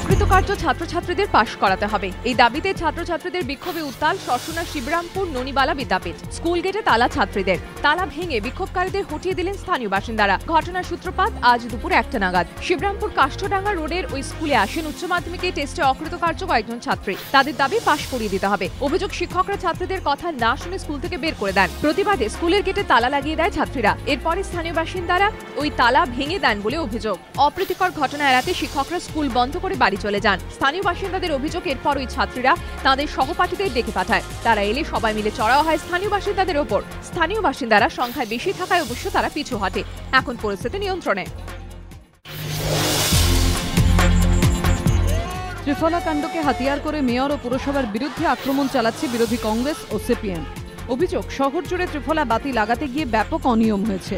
অকৃতকার্য ছাত্রছাত্রীদের পাশ করাতে হবে। এই দাবিতে ছাত্রছাত্রীদের বিক্ষোভে উত্তাল শর্ষণা শিবরামপুর ননিবালা বিদ্যাপীঠ। স্কুল গেটে তালা ছাত্রীদের, তালা ভেঙে বিক্ষোভকারীদের হটিয়ে দিলেন স্থানীয় বাসিন্দারা। ঘটনার সূত্রপাত আজ দুপুর 1টা নাগাদ। শিবরামপুর কাষ্ঠডাঙ্গা রোডের ওই স্কুলে আসেন উচ্চ মাধ্যমিকে টেস্টে অকৃতকার্য কয়েকজন ছাত্রী। তাদের দাবি পাশ করিয়ে দিতে হবে। অভিযোগ, শিক্ষকরা ছাত্রীদের কথা না শুনে স্কুল থেকে বের করে দেন। প্রতিবাদে স্কুলের গেটে তালা লাগিয়ে দেয় ছাত্রীরা। এরপরে স্থানীয় বাসিন্দারা ওই তালা ভেঙে দেন বলে অভিযোগ। অপ্রীতিকর ঘটনা এড়াতে শিক্ষকরা স্কুল বন্ধ করে বাড়ি চলে যান। স্থানীয় বাসিন্দাদের অভিযোগ, এরপর ওই ছাত্রীরা তাদের সহপাঠীদের ডেকে পাঠায়। তারা এলে সবাই মিলে চড়াও হয় স্থানীয় বাসিন্দাদের ওপর। স্থানীয় বাসিন্দারা সংখ্যায় বেশি থাকায় অবশ্য তারা পিছু হটে। এখন পরিস্থিতি নিয়ন্ত্রণে। ত্রিফলা কাণ্ডকে হাতিয়ার করে মেয়র ও পুরসভার বিরুদ্ধে আক্রমণ চালাচ্ছে বিরোধী কংগ্রেস ও সিপিএম। অভিযোগ, শহর জুড়ে ত্রিফলা বাতি লাগাতে গিয়ে ব্যাপক অনিয়ম হয়েছে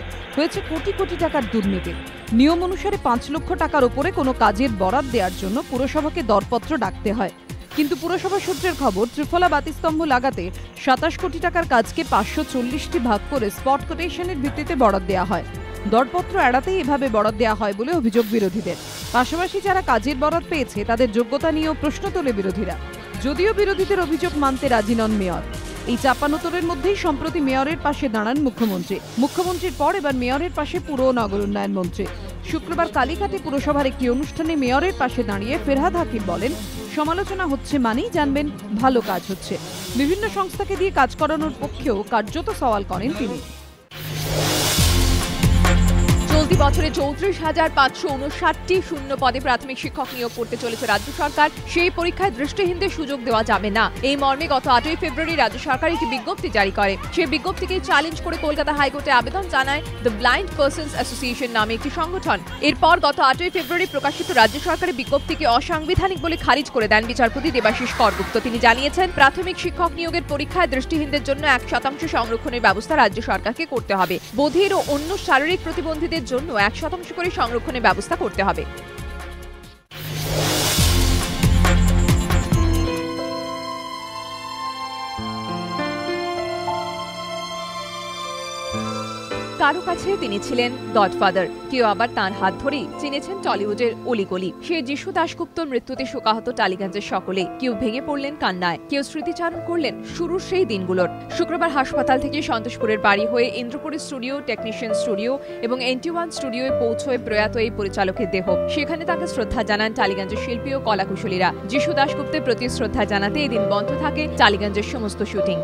কোটি কোটি টাকার দুর্নীতি। নিয়ম অনুসারে 5 লক্ষ টাকার উপরে কোনো কাজের বরাদ দেওয়ার জন্য পুরসভাকে দরপত্র ডাকতে হয়। কিন্তু পুরসভা সূত্রের খবর, ত্রিফলা বাতিস্তম্ভ লাগাতে 27 কোটি টাকার কাজকে 540টি ভাগ করে স্পট কোটেশনের ভিত্তিতে বরাদ দেওয়া হয়। দরপত্র এড়াতেই এভাবে বরাদ দেওয়া হয় বলে অভিযোগ বিরোধীদের। পাশাপাশি যারা কাজের বরাদ পেয়েছে তাদের যোগ্যতা নিয়েও প্রশ্ন তোলে বিরোধীরা। যদিও বিরোধীদের অভিযোগ মানতে রাজি নন মেয়র। এই চাপানোতরের মধ্যেই সম্প্রতি মেয়রের পাশে দাঁড়ান মুখ্যমন্ত্রীর পর এবার মেয়রের পাশে পুর ও নগর উন্নয়ন মন্ত্রী। শুক্রবার কালীঘাটে পুরসভার একটি অনুষ্ঠানে মেয়রের পাশে দাঁড়িয়ে ফেরহাদ হাকিম বলেন, সমালোচনা হচ্ছে মানেই জানবেন ভালো কাজ হচ্ছে। বিভিন্ন সংস্থাকে দিয়ে কাজ করানোর পক্ষেও কার্যত সওয়াল করেন তিনি। চলতি বছরে 34,559টি শূন্য পদে প্রাথমিক শিক্ষক নিয়োগ করতে চলেছে রাজ্য সরকার। সেই পরীক্ষায় দৃষ্টিহীনদের সুযোগ দেওয়া যাবে না। এই মর্মে গত 8ই ফেব্রুয়ারি রাজ্য সরকার একটি বিজ্ঞপ্তি জারি করে। সেই বিজ্ঞপ্তিকে চ্যালেঞ্জ করে কলকাতা হাইকোর্টে আবেদন জানায় দ্য ব্লাইন্ড পার্সনস অ্যাসোসিয়েশন নামে একটি সংগঠন। এরপর গত 8ই ফেব্রুয়ারি প্রকাশিত রাজ্য সরকারের বিজ্ঞপ্তিকে অসাংবিধানিক বলে খারিজ করে দেন বিচারপতি দেবাশিস করগুপ্ত। তিনি জানিয়েছেন, প্রাথমিক শিক্ষক নিয়োগের পরীক্ষায় দৃষ্টিহীনদের জন্য 1% সংরক্ষণের ব্যবস্থা রাজ্য সরকারকে করতে হবে। বধির ও অন্য শারীরিক প্রতিবন্ধীদের জন্য 1% করে সংরক্ষণের ব্যবস্থা করতে হবে। কারো কাছে তিনি ছিলেন গডফাদার, কেউ আবার তাঁর হাত ধরেই চিনেছেন টলিউডের অলিগলি। সে যিশু দাশগুপ্তর মৃত্যুতে শোকাহত টালিগঞ্জের সকলে। কেউ ভেঙে পড়লেন কান্নায়, কেউ স্মৃতিচারণ করলেন শুরুর সেই দিনগুলোর। শুক্রবার হাসপাতাল থেকে সন্তোষপুরের বাড়ি হয়ে ইন্দ্রপুরের স্টুডিও, টেকনিশিয়ান স্টুডিও এবং NT1 স্টুডিওয়ে পৌঁছয় প্রয়াত এই পরিচালকের দেহ। সেখানে তাকে শ্রদ্ধা জানান টালিগঞ্জের শিল্পী ও কলাকুশলীরা। যিশু দাশগুপ্তের প্রতি শ্রদ্ধা জানাতে এদিন বন্ধ থাকে টালিগঞ্জের সমস্ত শুটিং।